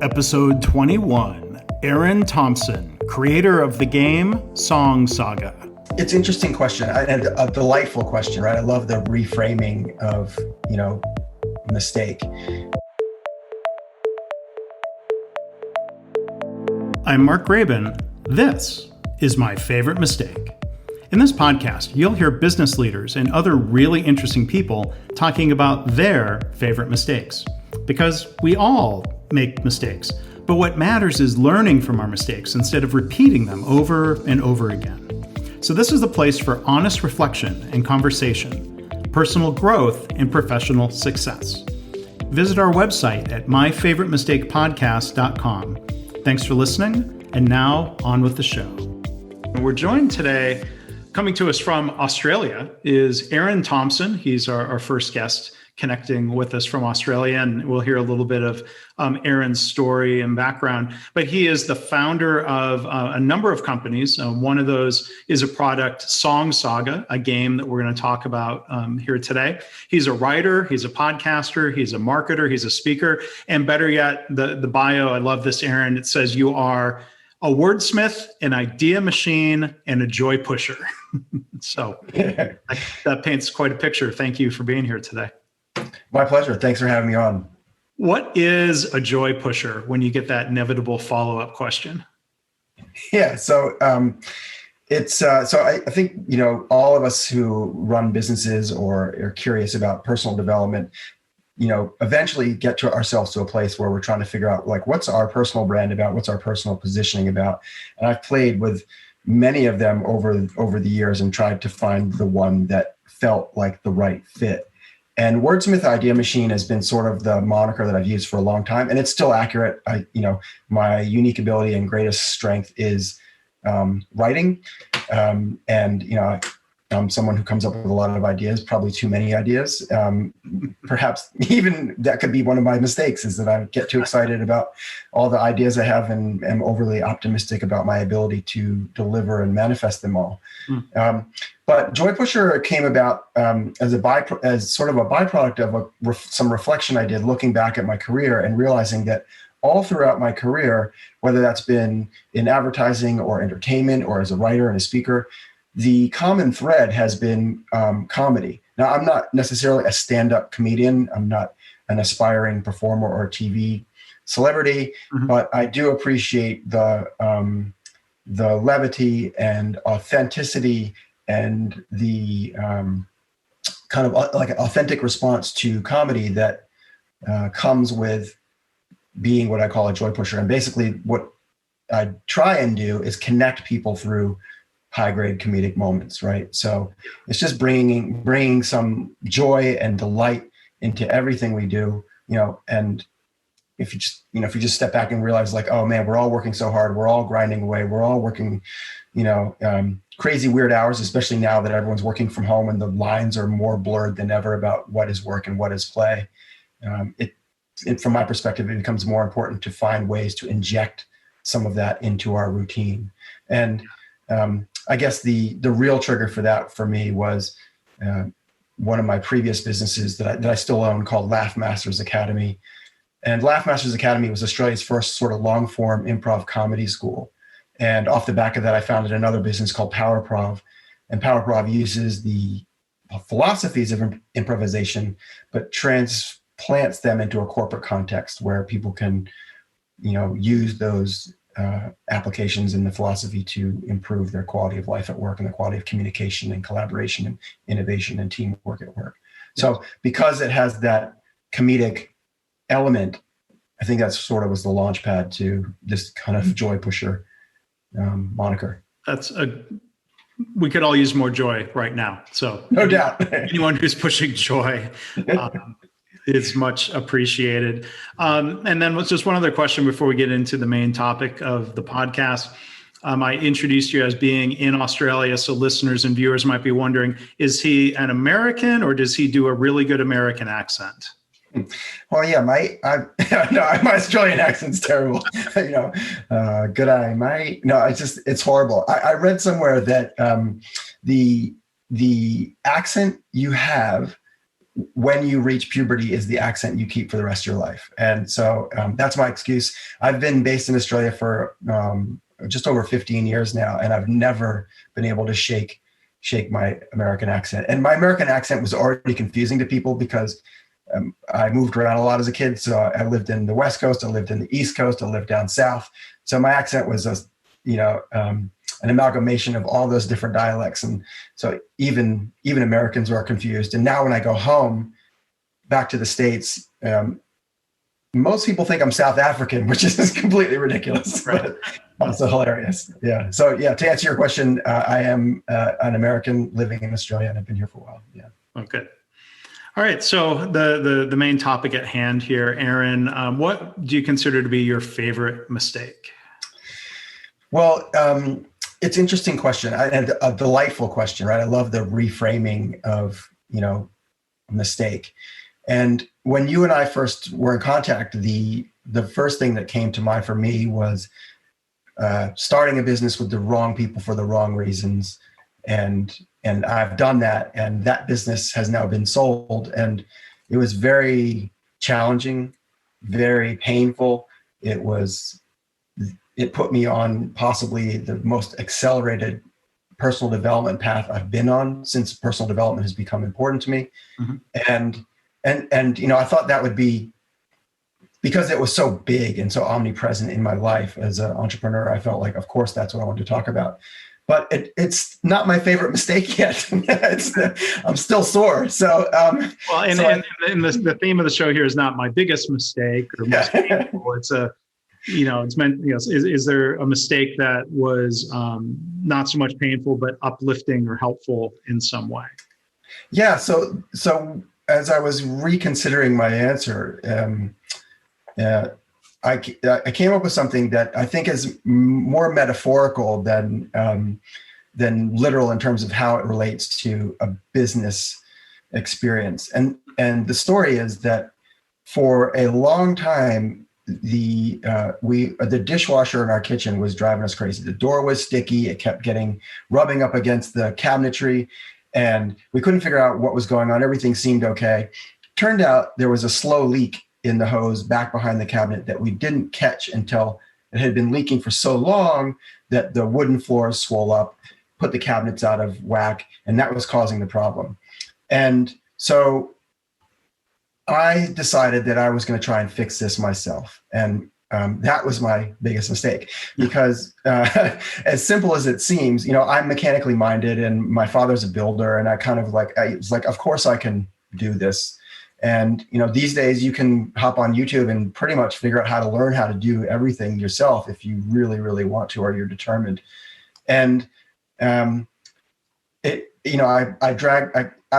Episode 21, Eran Thomson, creator of the game Song Saga. It's an interesting question and a delightful question, right? I love the reframing of, mistake. I'm Mark Graben. This is My Favorite Mistake. In this podcast, you'll hear business leaders and other really interesting people talking about their favorite mistakes. Because we all make mistakes, but what matters is learning from our mistakes instead of repeating them over and over again. So this is the place for honest reflection and conversation, personal growth and professional success. Visit our website at myfavoritemistakepodcast.com. Thanks for listening, and now on with the show. We're joined today, coming to us from Australia, is Eran Thomson. He's our first guest connecting with us from Australia, and we'll hear a little bit of Eran's story and background. But he is the founder of a number of companies. One of those is a product, Song Saga, a game that we're going to talk about here today. He's a writer, he's a podcaster, he's a marketer, he's a speaker, and better yet, the bio, I love this, Eran, it says you are a wordsmith, an idea machine, and a joy pusher. So that paints quite a picture. Thank you for being here today. My pleasure. Thanks for having me on. What is a joy pusher when you get that inevitable follow-up question? Yeah. So I think, all of us who run businesses or are curious about personal development, eventually get to ourselves to a place where we're trying to figure out what's our personal brand about, what's our personal positioning about. And I've played with many of them over the years and tried to find the one that felt like the right fit. And Wordsmith Idea Machine has been sort of the moniker that I've used for a long time, and it's still accurate. My unique ability and greatest strength is writing, I'm someone who comes up with a lot of ideas, probably too many ideas. Perhaps even that could be one of my mistakes, is that I get too excited about all the ideas I have and am overly optimistic about my ability to deliver and manifest them all. But Joy Pusher came about as sort of a byproduct of some reflection I did looking back at my career and realizing that all throughout my career, whether that's been in advertising or entertainment or as a writer and a speaker, the common thread has been comedy. Now, I'm not necessarily a stand-up comedian. I'm not an aspiring performer or a TV celebrity, but I do appreciate the levity and authenticity and the kind of like an authentic response to comedy that comes with being what I call a joy pusher. And basically what I try and do is connect people through high-grade comedic moments, right? So it's just bringing some joy and delight into everything we do, and if you just step back and realize oh man, we're all working so hard, we're all grinding away, we're all working, crazy weird hours, especially now that everyone's working from home and the lines are more blurred than ever about what is work and what is play. From my perspective, it becomes more important to find ways to inject some of that into our routine. And I guess the real trigger for that for me was one of my previous businesses that I still own called Laugh Masters Academy. And Laugh Masters Academy was Australia's first sort of long form improv comedy school. And off the back of that, I founded another business called PowerProv. And PowerProv uses the philosophies of improvisation, but transplants them into a corporate context where people can, use those applications in the philosophy to improve their quality of life at work and the quality of communication and collaboration and innovation and teamwork at work. So because it has that comedic element, I think that sort of was the launch pad to this kind of joy pusher moniker. We could all use more joy right now. So no doubt. Anyone who's pushing joy is much appreciated. And then just one other question before we get into the main topic of the podcast. I introduced you as being in Australia, so listeners and viewers might be wondering, is he an American or does he do a really good American accent? Well, yeah, my Australian accent's terrible. Good eye, mate. No, it's horrible. I read somewhere that the accent you have when you reach puberty is the accent you keep for the rest of your life. And so that's my excuse. I've been based in Australia for just over 15 years now, and I've never been able to shake my American accent. And my American accent was already confusing to people because I moved around a lot as a kid. So I lived in the West Coast, I lived in the East Coast, I lived down South. So my accent was an amalgamation of all those different dialects. And so even Americans are confused. And now when I go home back to the States, most people think I'm South African, which is completely ridiculous, right. But also hilarious. Yeah. So yeah, to answer your question, I am an American living in Australia, and I've been here for a while. Yeah. Okay. All right. So the main topic at hand here, Eran, what do you consider to be your favorite mistake? Well, it's an interesting question and a delightful question, right? I love the reframing of, mistake. And when you and I first were in contact, the first thing that came to mind for me was starting a business with the wrong people for the wrong reasons. And I've done that, and that business has now been sold. And it was very challenging, very painful. It put me on possibly the most accelerated personal development path I've been on since personal development has become important to me. Mm-hmm. And I thought that would be, because it was so big and so omnipresent in my life as an entrepreneur, I felt like, of course, that's what I wanted to talk about. But it's not my favorite mistake yet. I'm still sore. So, and the theme of the show here is not my biggest mistake or most painful. It's it's meant, is there a mistake that was not so much painful, but uplifting or helpful in some way? Yeah. So as I was reconsidering my answer, I came up with something that I think is more metaphorical than literal in terms of how it relates to a business experience. And the story is that for a long time, the dishwasher in our kitchen was driving us crazy. The door was sticky. It kept rubbing up against the cabinetry, and we couldn't figure out what was going on. Everything seemed okay. Turned out there was a slow leak in the hose back behind the cabinet that we didn't catch until it had been leaking for so long that the wooden floors swole up, put the cabinets out of whack, and that was causing the problem. And so I decided that I was going to try and fix this myself. And that was my biggest mistake, because as simple as it seems, I'm mechanically minded, and my father's a builder, and I was like, of course I can do this. And, these days you can hop on YouTube and pretty much figure out how to learn how to do everything yourself if you really, really want to, or you're determined. And I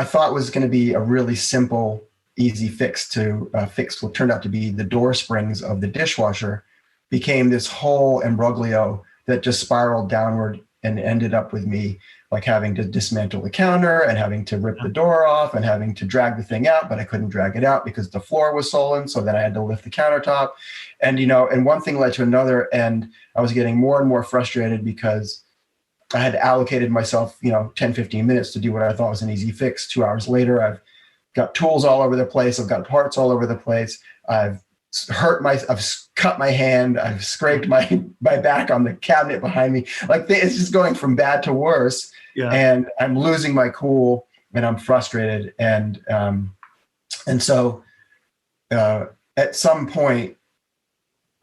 thought was going to be a really simple, easy fix to fix what turned out to be the door springs of the dishwasher, became this whole imbroglio that just spiraled downward and ended up with me like having to dismantle the counter and having to rip the door off and having to drag the thing out, but I couldn't drag it out because the floor was swollen. So then I had to lift the countertop, and, and one thing led to another. And I was getting more and more frustrated because I had allocated myself, 10, 15 minutes to do what I thought was an easy fix. 2 hours later, I've got tools all over the place. I've got parts all over the place. I've cut my hand. I've scraped my back on the cabinet behind me. Like, it's just going from bad to worse. Yeah. And I'm losing my cool, and I'm frustrated. And so at some point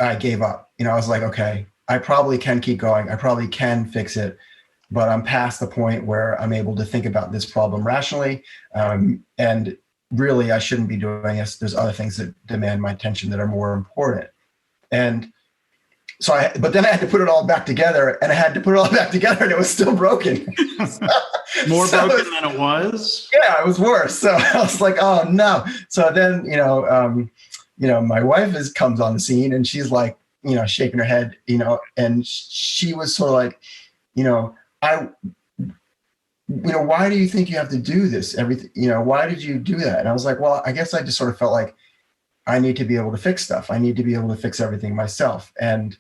I gave up. I was like, okay, I probably can keep going. I probably can fix it, but I'm past the point where I'm able to think about this problem rationally. And really, I shouldn't be doing this. There's other things that demand my attention that are more important. And so but then I had to put it all back together, and and it was still broken. More broken than it was? Yeah, it was worse. So I was like, oh no. So then, my wife comes on the scene, and she's like, shaking her head, and she was sort of like, why do you think you have to do this? Everything, why did you do that? And I was like, well, I guess I just sort of felt like I need to be able to fix stuff. I need to be able to fix everything myself. And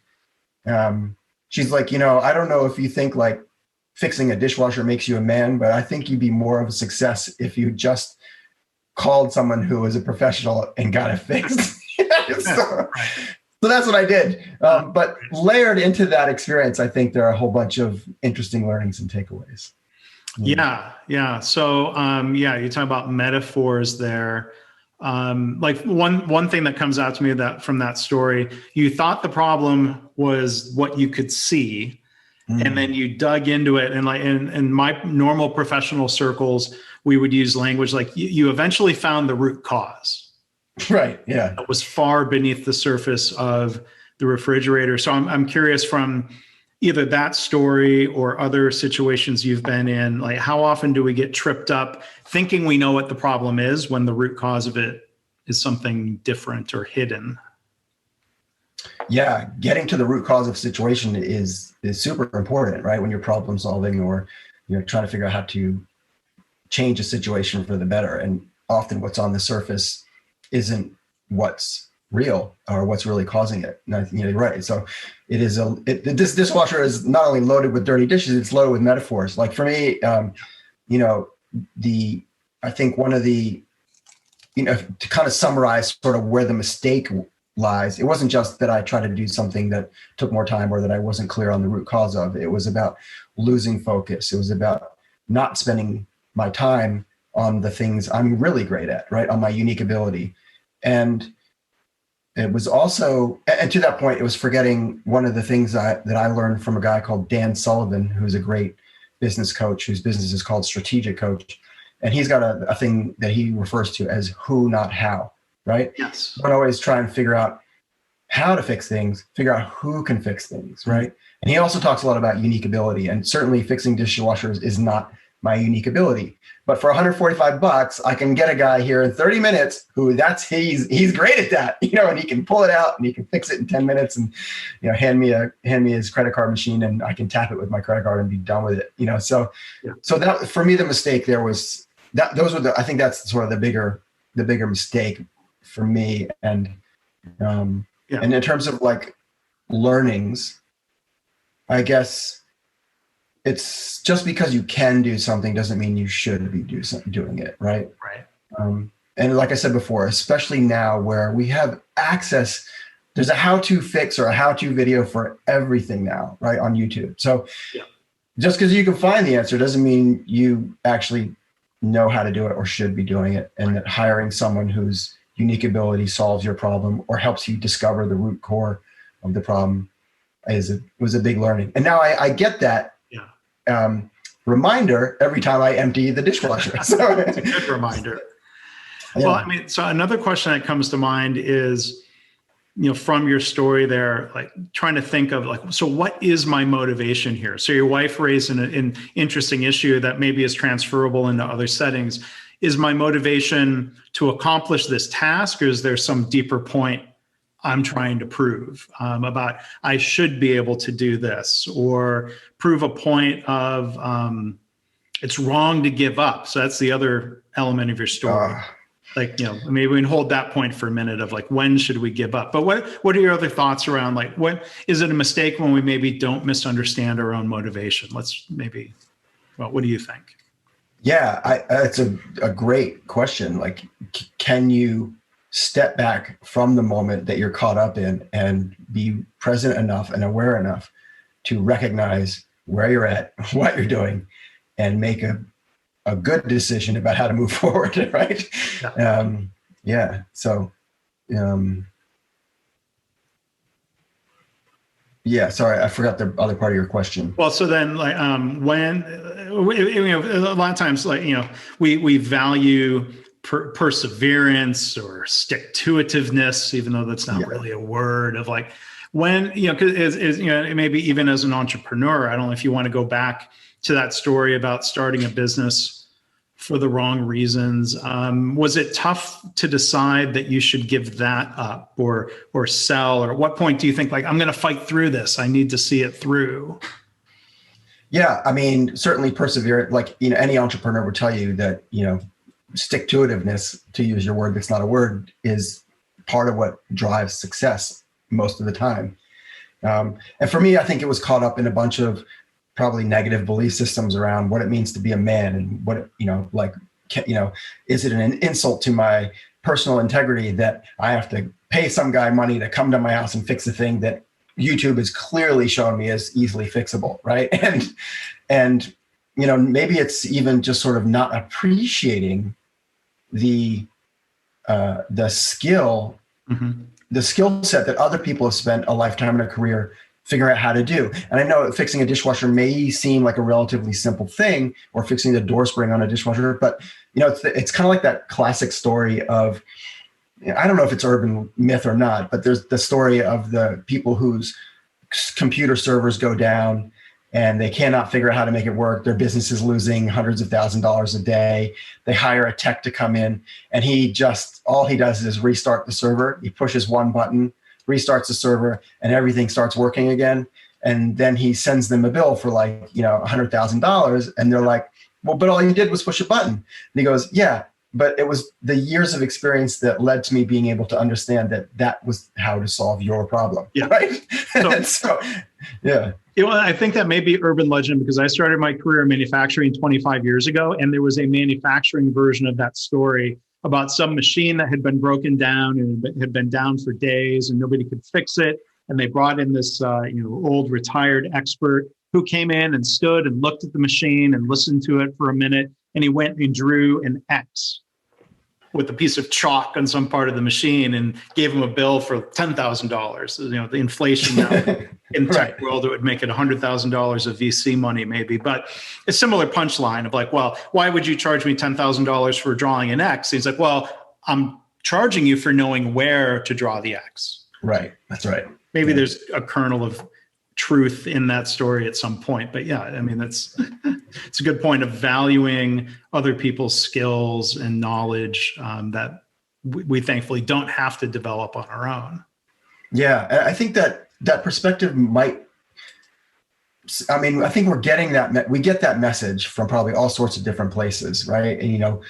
she's like, I don't know if you think like fixing a dishwasher makes you a man, but I think you'd be more of a success if you just called someone who was a professional and got it fixed. So that's what I did. But layered into that experience, I think there are a whole bunch of interesting learnings and takeaways. Yeah. So, you talk about metaphors there. Like one thing that comes out to me from that story, you thought the problem was what you could see, and then you dug into it. And like in my normal professional circles, we would use language like you eventually found the root cause. Right. Yeah. That was far beneath the surface of the refrigerator. So I'm curious, from either that story or other situations you've been in, like how often do we get tripped up thinking we know what the problem is when the root cause of it is something different or hidden? Yeah, getting to the root cause of a situation is super important, right? When you're problem solving or you're trying to figure out how to change a situation for the better. And often what's on the surface isn't what's real or what's really causing it. And you're right. So it is this dishwasher is not only loaded with dirty dishes, it's loaded with metaphors. Like for me, I think one of the, to kind of summarize sort of where the mistake lies, it wasn't just that I tried to do something that took more time or that I wasn't clear on the root cause of. It was about losing focus. It was about not spending my time on the things I'm really great at, right? On my unique ability. And it was also, and to that point, it was forgetting one of the things that I learned from a guy called Dan Sullivan, who's a great business coach, whose business is called Strategic Coach. And he's got a thing that he refers to as who, not how, right? Yes. Don't always try and figure out how to fix things, figure out who can fix things, right? And he also talks a lot about unique ability, and certainly fixing dishwashers is not my unique ability. But for $145, I can get a guy here in 30 minutes who he's great at that, and he can pull it out and he can fix it in 10 minutes and, hand me his credit card machine and I can tap it with my credit card and be done with it, So that for me, the mistake there was that I think that's sort of the bigger mistake for me. And, and in terms of like learnings, I guess, it's just because you can do something doesn't mean you should be doing it, right? Right. And like I said before, especially now where we have access, there's a how-to fix or a how-to video for everything now, right, on YouTube. So just because you can find the answer doesn't mean you actually know how to do it or should be doing it, and that hiring someone whose unique ability solves your problem or helps you discover the root core of the problem was a big learning. And now I get that reminder every time I empty the dishwasher. So it's a good reminder. Well, I mean, so another question that comes to mind is, from your story there, like trying to think of like, so what is my motivation here? So your wife raised an interesting issue that maybe is transferable into other settings. Is my motivation to accomplish this task, or is there some deeper point I'm trying to prove about I should be able to do this, or prove a point of it's wrong to give up? So that's the other element of your story. Like, maybe we can hold that point for a minute of like, when should we give up? But what are your other thoughts around like, what is it a mistake when we maybe don't misunderstand our own motivation? What do you think? Yeah, it's a great question. Like, can you step back from the moment that you're caught up in and be present enough and aware enough to recognize where you're at, what you're doing, and make a good decision about how to move forward, right? So, sorry, I forgot the other part of your question. Well, so then like, when, a lot of times, like, we value perseverance or stick-to-itiveness, even though that's not really a word, of like when, because maybe even as an entrepreneur, I don't know if you want to go back to that story about starting a business for the wrong reasons. Was it tough to decide that you should give that up or sell? Or at what point do you think like, I'm going to fight through this, I need to see it through? Yeah, I mean, certainly perseverance, like, any entrepreneur would tell you that, stick-to-itiveness, to use your word that's not a word, is part of what drives success most of the time. And for me, I think it was caught up in a bunch of probably negative belief systems around what it means to be a man and what, like is it an insult to my personal integrity that I have to pay some guy money to come to my house and fix a thing that YouTube is clearly showing me as easily fixable, right? And maybe it's even just sort of not appreciating the skill, the skill set that other people have spent a lifetime and a career figuring out how to do. And I know fixing a dishwasher may seem like a relatively simple thing, or fixing the door spring on a dishwasher, but it's kind of like that classic story of, I don't know if it's urban myth or not, but there's the story of the people whose computer servers go down and they cannot figure out how to make it work. Their business is losing hundreds of thousands of dollars a day. They hire a tech to come in, and all he does is restart the server. He pushes one button, restarts the server, and everything starts working again. And then he sends them a bill for $100,000. And they're like, well, but all you did was push a button. And he goes, yeah, but it was the years of experience that led to me being able to understand that was how to solve your problem. Yeah. Right. Yeah. I think that may be urban legend, because I started my career in manufacturing 25 years ago, and there was a manufacturing version of that story about some machine that had been broken down and had been down for days and nobody could fix it. And they brought in this old retired expert who came in and stood and looked at the machine and listened to it for a minute. And he went and drew an X with a piece of chalk on some part of the machine and gave him a bill for $10,000. The inflation now in the tech world, it would make it $100,000 of VC money maybe. But a similar punchline of like, well, why would you charge me $10,000 for drawing an X? He's like, well, I'm charging you for knowing where to draw the X. Right. That's right. Maybe there's a kernel of truth in that story at some point. But yeah, I mean, it's a good point of valuing other people's skills and knowledge that we thankfully don't have to develop on our own. Yeah, I think that perspective I think we're getting that, we get that message from probably all sorts of different places, right? And,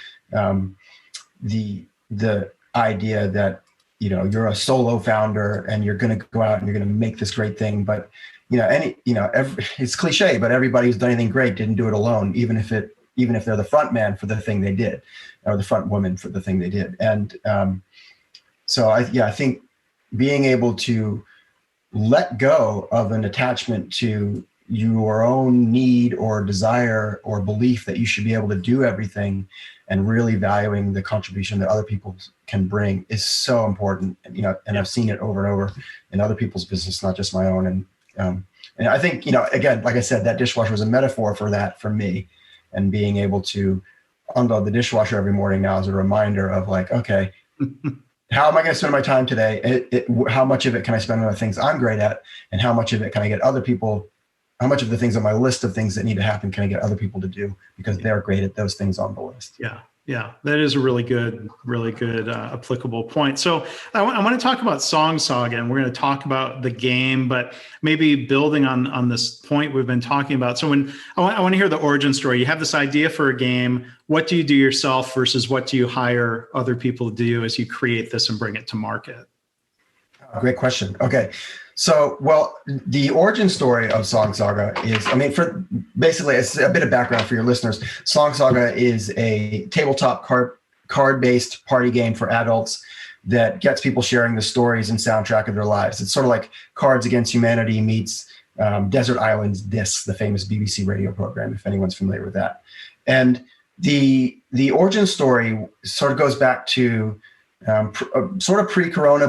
the idea that, you're a solo founder and you're going to go out and you're going to make this great thing, but it's cliche, but everybody who's done anything great didn't do it alone, even if they're the front man for the thing they did, or the front woman for the thing they did. And so I think being able to let go of an attachment to your own need or desire or belief that you should be able to do everything, and really valuing the contribution that other people can bring is so important. And I've seen it over and over in other people's business, not just my own. And I think, again, like I said, that dishwasher was a metaphor for that for me, and being able to unload the dishwasher every morning now is a reminder of like, okay, how am I going to spend my time today? How much of it can I spend on the things I'm great at, and how much of it can I get other people? How much of the things on my list of things that need to happen can I get other people to do because they're great at those things on the list? Yeah, that is a really good applicable point. So I want to talk about Song Saga, and we're going to talk about the game, but maybe building on this point we've been talking about. So when I want to hear the origin story. You have this idea for a game. What do you do yourself versus what do you hire other people to do as you create this and bring it to market? Great question. Okay. So, the origin story of Song Saga is, basically it's a bit of background for your listeners. Song Saga is a tabletop card-based party game for adults that gets people sharing the stories and soundtrack of their lives. It's sort of like Cards Against Humanity meets Desert Island's This, the famous BBC radio program, if anyone's familiar with that. And the origin story sort of goes back to sort of pre-corona,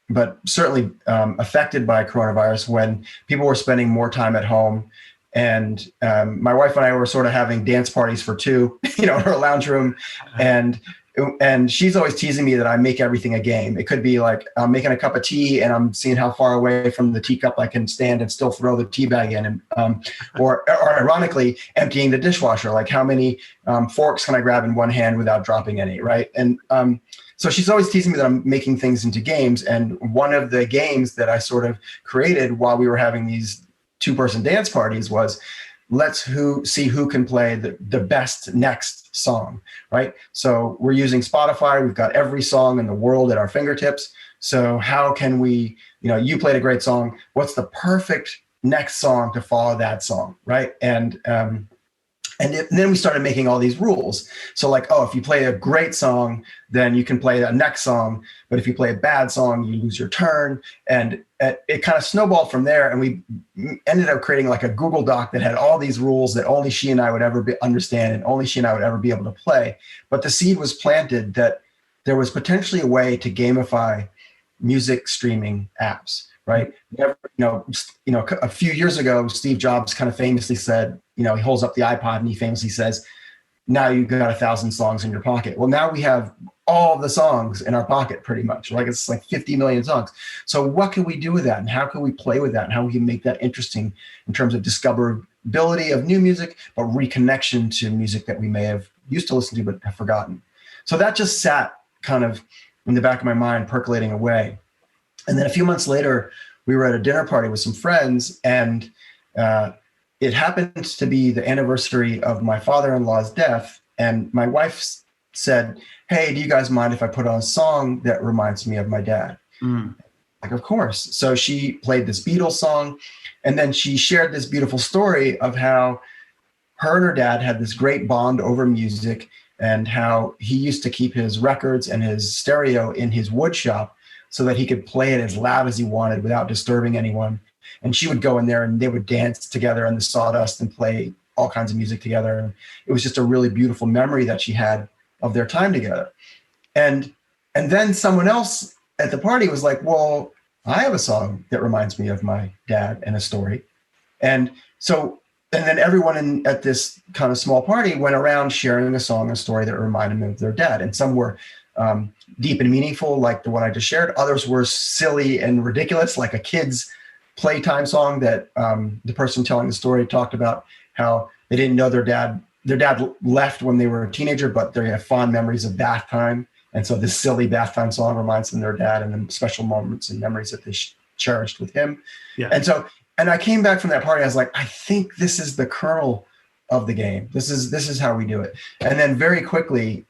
but certainly affected by coronavirus, when people were spending more time at home. And my wife and I were sort of having dance parties for two, in her lounge room. And she's always teasing me that I make everything a game. It could be like I'm making a cup of tea and I'm seeing how far away from the teacup I can stand and still throw the tea bag in. And, or ironically, emptying the dishwasher, like how many forks can I grab in one hand without dropping any, right? And so she's always teasing me that I'm making things into games. And one of the games that I sort of created while we were having these two-person dance parties was, let's see who can play the best next song, right? So we're using Spotify. We've got every song in the world at our fingertips. So how can we, you played a great song. What's the perfect next song to follow that song, right? And And then we started making all these rules. So like, oh, if you play a great song, then you can play that next song. But if you play a bad song, you lose your turn. And it kind of snowballed from there. And we ended up creating like a Google Doc that had all these rules that only she and I would ever understand and only she and I would ever be able to play. But the seed was planted that there was potentially a way to gamify music streaming apps, right? A few years ago, Steve Jobs kind of famously said, he holds up the iPod and he famously says, now you've got 1,000 songs in your pocket. Well, now we have all the songs in our pocket pretty much. Like it's like 50 million songs. So what can we do with that? And how can we play with that? And how we can make that interesting in terms of discoverability of new music, but reconnection to music that we may have used to listen to but have forgotten. So that just sat kind of in the back of my mind, percolating away. And then a few months later, we were at a dinner party with some friends, and it happened to be the anniversary of my father-in-law's death. And my wife said, hey, do you guys mind if I put on a song that reminds me of my dad? Like, of course. So she played this Beatles song, and then she shared this beautiful story of how her and her dad had this great bond over music, and how he used to keep his records and his stereo in his wood shop so that he could play it as loud as he wanted without disturbing anyone. And she would go in there and they would dance together on the sawdust and play all kinds of music together. And it was just a really beautiful memory that she had of their time together. And then someone else at the party was like, well, I have a song that reminds me of my dad and a story. And then everyone at this kind of small party went around sharing a song, a story that reminded them of their dad. And some were deep and meaningful, like the one I just shared. Others were silly and ridiculous, like a kid's playtime song that the person telling the story talked about how they didn't know their dad left when they were a teenager, but they have fond memories of bath time. And so this silly bath time song reminds them of their dad and then special moments and memories that they cherished with him. Yeah. And I came back from that party. I was like, I think this is the kernel of the game. This is how we do it. And then very quickly,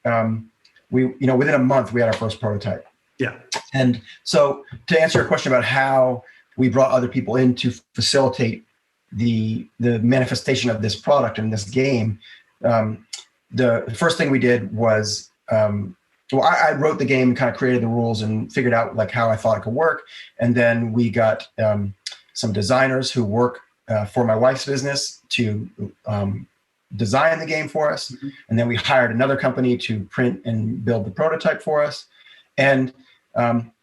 within a month, we had our first prototype. Yeah. And so to answer your question about how we brought other people in to facilitate the manifestation of this product and this game, the first thing we did was, I wrote the game, kind of created the rules and figured out like how I thought it could work. And then we got some designers who work for my wife's business to design the game for us. Mm-hmm. And then we hired another company to print and build the prototype for us. And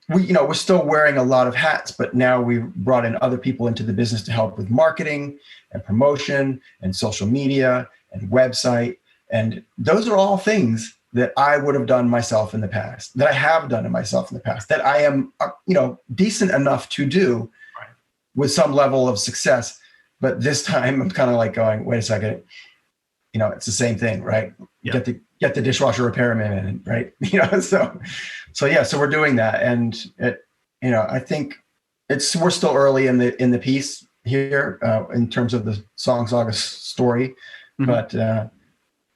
we're still wearing a lot of hats, but now we brought in other people into the business to help with marketing and promotion and social media and website. And those are all things that I would have done myself in the past, that I have done myself in the past, that I am, decent enough to do with some level of success. But this time I'm kind of like going, wait a second, it's the same thing, right? Yeah. Get the dishwasher repairman in, right? So we're doing that. And I think we're still early in the piece here in terms of the Saga story, mm-hmm.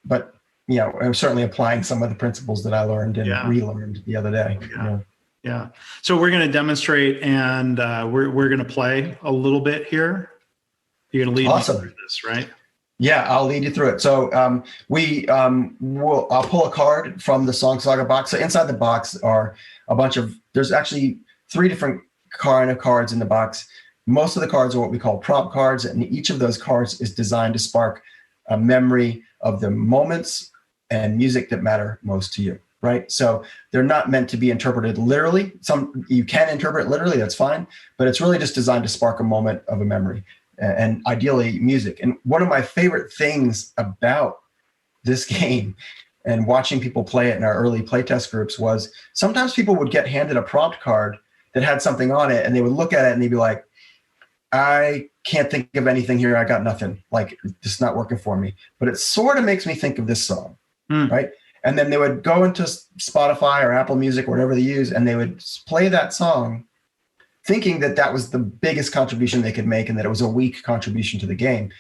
but I'm certainly applying some of the principles that I learned and relearned the other day. Yeah. So we're going to demonstrate and we're going to play a little bit here. You're going to lead me through this, right? Yeah, I'll lead you through it. So I'll pull a card from the Saga box. So inside the box are there's actually 3 different kind of cards in the box. Most of the cards are what we call prompt cards, and each of those cards is designed to spark a memory of the moments and music that matter most to you, right? So they're not meant to be interpreted literally. You can interpret literally, that's fine, but it's really just designed to spark a moment of a memory and ideally music. And one of my favorite things about this game and watching people play it in our early playtest groups was sometimes people would get handed a prompt card that had something on it and they would look at it and they'd be like, I can't think of anything here. I got nothing. Like, it's not working for me. But it sort of makes me think of this song, right? And then they would go into Spotify or Apple Music or whatever they use, and they would play that song thinking that that was the biggest contribution they could make and that it was a weak contribution to the game.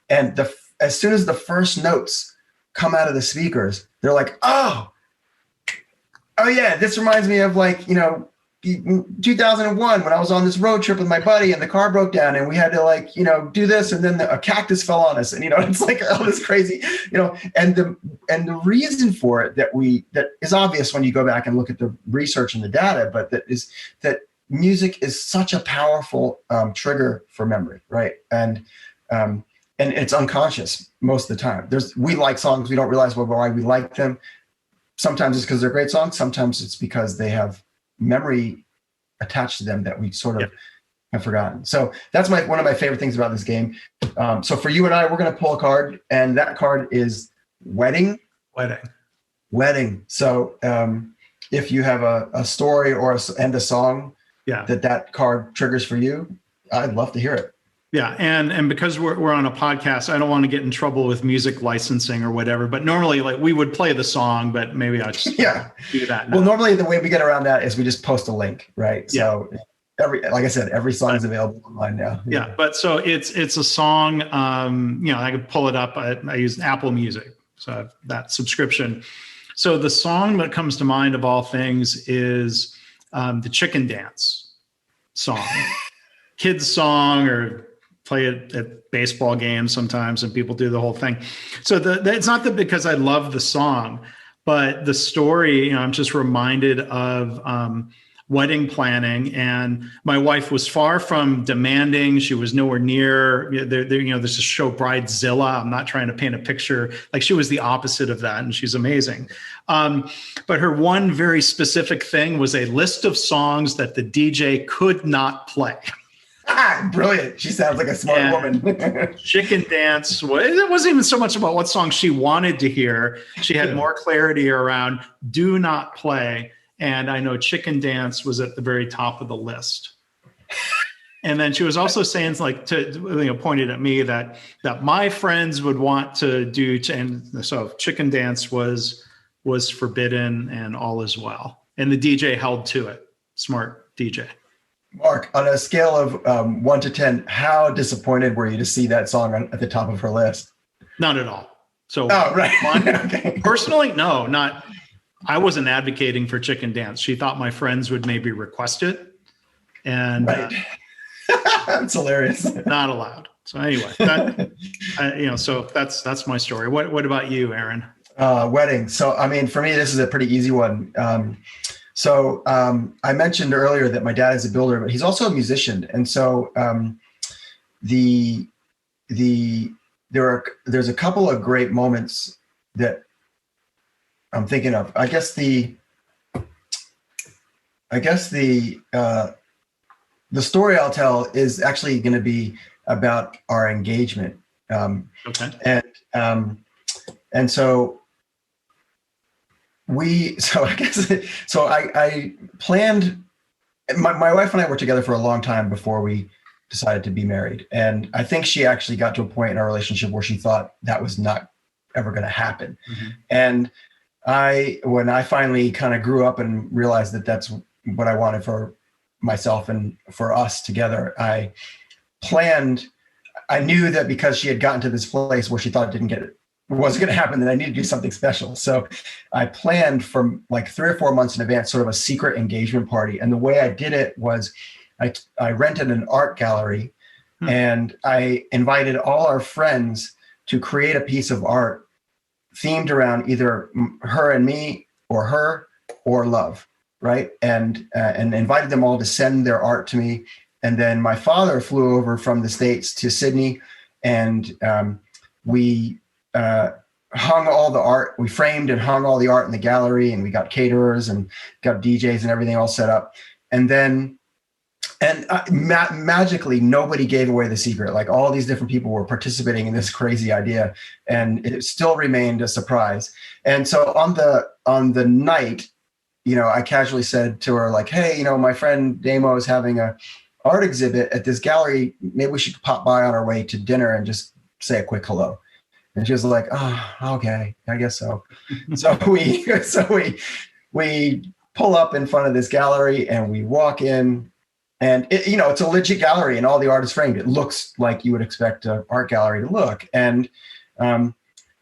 And as soon as the first notes come out of the speakers, they're like, oh yeah, this reminds me of 2001 when I was on this road trip with my buddy and the car broke down and we had to like, do this. And then a cactus fell on us and, it's like all this crazy, and the reason for it that is obvious when you go back and look at the research and the data, but that music is such a powerful trigger for memory. Right. And it's unconscious most of the time. We like songs. We don't realize why we like them. Sometimes it's because they're great songs. Sometimes it's because they have memory attached to them that we sort of have forgotten. So that's one of my favorite things about this game. So for you and I, we're going to pull a card, and that card is wedding. So if you have a story and a song that card triggers for you, I'd love to hear it. Yeah, and because we're on a podcast, I don't want to get in trouble with music licensing or whatever. But normally, like we would play the song, but maybe I just do that now. Well, normally the way we get around that is we just post a link, right? Yeah. So like I said, every song is available online now. Yeah, but so it's a song. I could pull it up. I use Apple Music, so I have that subscription. So the song that comes to mind of all things is the Chicken Dance song, kids song, or play it at baseball games sometimes, and people do the whole thing. So it's not that because I love the song, but the story, I'm just reminded of wedding planning, and my wife was far from demanding. She was nowhere near, there's a show Bridezilla. I'm not trying to paint a picture. Like, she was the opposite of that, and she's amazing. But her one very specific thing was a list of songs that the DJ could not play. Brilliant. She sounds like a smart woman. Chicken Dance, it wasn't even so much about what song she wanted to hear. She had more clarity around do not play. And I know Chicken Dance was at the very top of the list. And then she was also saying, like, pointed at me that my friends would want to do, and so Chicken Dance was forbidden, and all is well. And the DJ held to it. Smart DJ. Mark, on a scale of 1 to 10, how disappointed were you to see that song at the top of her list? Not at all. So, right. Okay. Personally, no, not. I wasn't advocating for Chicken Dance. She thought my friends would maybe request it, and that's hilarious. Not allowed. So anyway, so that's my story. What about you, Eran? Wedding. So I mean, for me, this is a pretty easy one. I mentioned earlier that my dad is a builder, but he's also a musician, and so there's a couple of great moments that I'm thinking of. I guess the story I'll tell is actually going to be about our engagement. Okay. And so I planned. My wife and I were together for a long time before we decided to be married, and I think she actually got to a point in our relationship where she thought that was not ever going to happen. Mm-hmm. And when I finally kind of grew up and realized that that's what I wanted for myself and for us together, I knew that because she had gotten to this place where she thought it wasn't going to happen, that I needed to do something special. So I planned for like 3 or 4 months in advance, sort of a secret engagement party. And the way I did it was I rented an art gallery and I invited all our friends to create a piece of art themed around either her and me or her or love, right? And invited them all to send their art to me. And then my father flew over from the States to Sydney, and we hung all the art. We framed and hung all the art in the gallery, and we got caterers and got DJs and everything all set up. And then magically, nobody gave away the secret. Like, all these different people were participating in this crazy idea, and it still remained a surprise. And so on the night, I casually said to her, like, hey, my friend Damo is having a art exhibit at this gallery. Maybe we should pop by on our way to dinner and just say a quick hello. And she was like, oh, okay, I guess so. So we pull up in front of this gallery and we walk in. And it's a legit gallery, and all the art is framed. It looks like you would expect an art gallery to look. And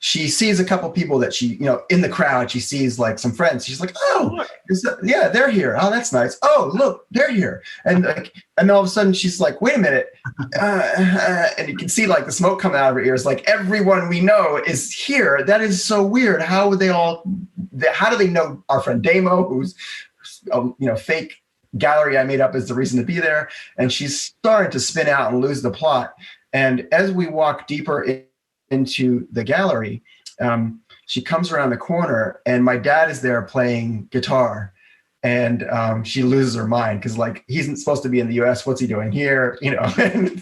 she sees a couple people that she, in the crowd, she sees like some friends. She's like, oh, yeah, they're here. Oh, that's nice. Oh, look, they're here. And all of a sudden she's like, wait a minute. And you can see like the smoke coming out of her ears. Like, everyone we know is here. That is so weird. How do they know our friend Damo, who's, fake gallery I made up is the reason to be there. And she's starting to spin out and lose the plot. And as we walk deeper into the gallery, she comes around the corner and my dad is there playing guitar, and she loses her mind because like he's supposed to be in the US. What's he doing here? And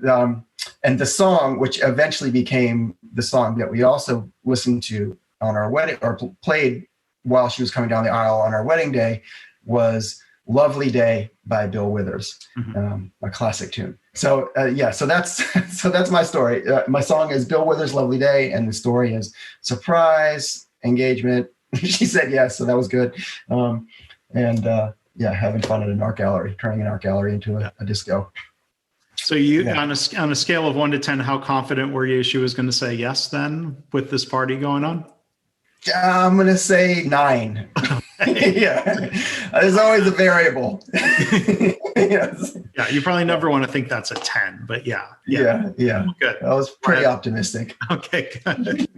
the song, which eventually became the song that we also listened to on our wedding, or played while she was coming down the aisle on our wedding day, was Lovely Day by Bill Withers, a classic tune. So so that's my story. My song is Bill Withers' Lovely Day, and the story is surprise engagement. She said yes, so that was good. Having fun at an art gallery, turning an art gallery into a disco. So on a scale of 1 to 10, how confident were you she was going to say yes then with this party going on? I'm going to say 9. Yeah, there's always a variable. Yes. Yeah, you probably never want to think that's a 10, but yeah. Good. I was pretty optimistic. Okay, good.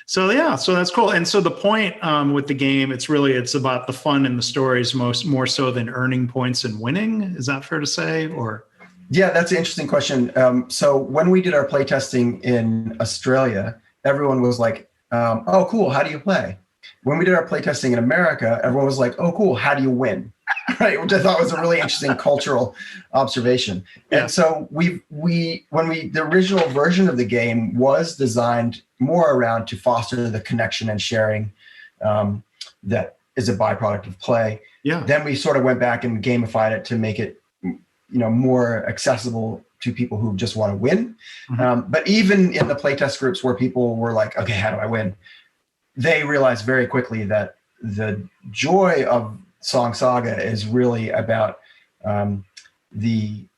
So that's cool. And so the point with the game, it's about the fun and the stories more so than earning points and winning. Is that fair to say? Or yeah, that's an interesting question. So when we did our playtesting in Australia, everyone was like, "Oh, cool. How do you play?" When we did our playtesting in America, everyone was like, "Oh, cool. How do you win?" Right, which I thought was a really interesting cultural observation. Yeah. And so the original version of the game was designed more around to foster the connection and sharing that is a byproduct of play. Yeah. Then we sort of went back and gamified it to make it, more accessible to people who just want to win. But even in the playtest groups where people were like, "Okay, how do I win?" They realized very quickly that the joy of Song Saga is really about the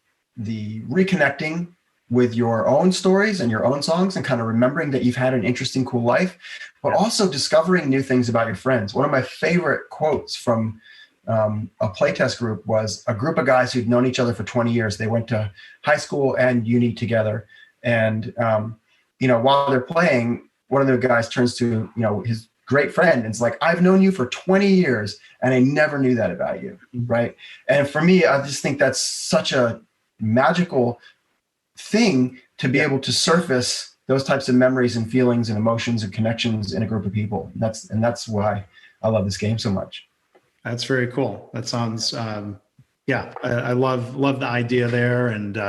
reconnecting with your own stories and your own songs, and kind of remembering that you've had an interesting, cool life, but also discovering new things about your friends. One of my favorite quotes from a playtest group was a group of guys who'd known each other for 20 years. They went to high school and uni together. And, while they're playing, one of the guys turns to, his great friend and it's like, "I've known you for 20 years and I never knew that about you." Right. And for me, I just think that's such a magical thing to be able to surface those types of memories and feelings and emotions and connections in a group of people. And that's why I love this game so much. That's very cool. That sounds, I love the idea there. And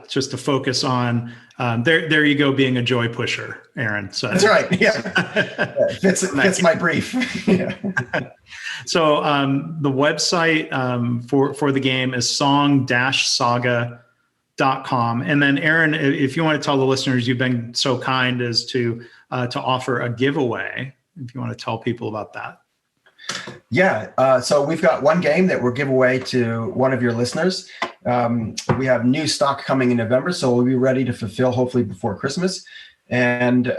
just to focus on, there you go, being a joy pusher, Eran. So that's right. Yeah. Fits my brief. Yeah. So the website for the game is song-saga.com. And then Eran, if you want to tell the listeners, you've been so kind as to offer a giveaway, if you want to tell people about that. Yeah. So we've got one game that we'll give away to one of your listeners. We have new stock coming in November, so we'll be ready to fulfill hopefully before Christmas. And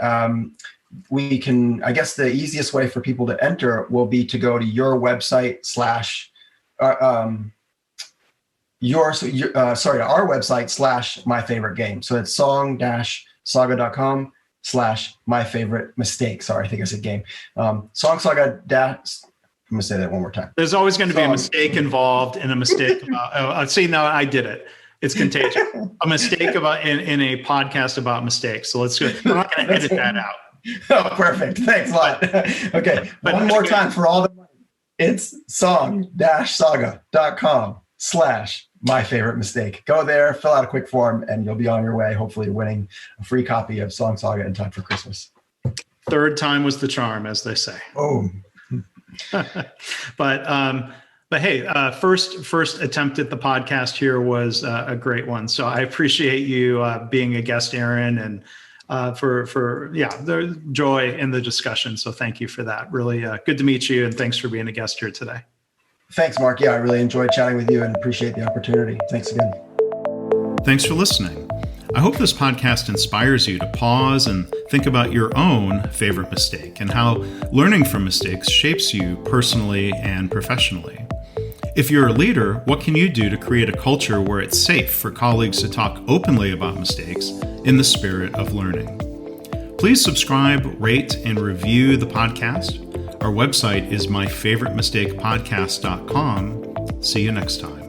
we can, I guess the easiest way for people to enter will be to go to your website to our website / my favorite game. So it's song-saga.com/my favorite mistake. Sorry, I think I said game. Song Saga I'm going to say that one more time. There's always going to be a mistake involved, and a mistake about, see, now I did it. It's contagious. A mistake about in a podcast about mistakes. So let's go. I'm not going to edit that out. Oh, perfect. Thanks a lot. Okay. One more time for all the money. It's song-saga.com/my favorite mistake. Go there, fill out a quick form, and you'll be on your way, hopefully winning a free copy of Song Saga in time for Christmas. Third time was the charm, as they say. Oh. But hey, first attempt at the podcast here was a great one. So I appreciate you being a guest, Eran, and for the joy in the discussion. So thank you for that. Really good to meet you, and thanks for being a guest here today. Thanks, Mark. Yeah, I really enjoyed chatting with you and appreciate the opportunity. Thanks again. Thanks for listening. I hope this podcast inspires you to pause and think about your own favorite mistake and how learning from mistakes shapes you personally and professionally. If you're a leader, what can you do to create a culture where it's safe for colleagues to talk openly about mistakes in the spirit of learning? Please subscribe, rate, and review the podcast. Our website is myfavoritemistakepodcast.com. See you next time.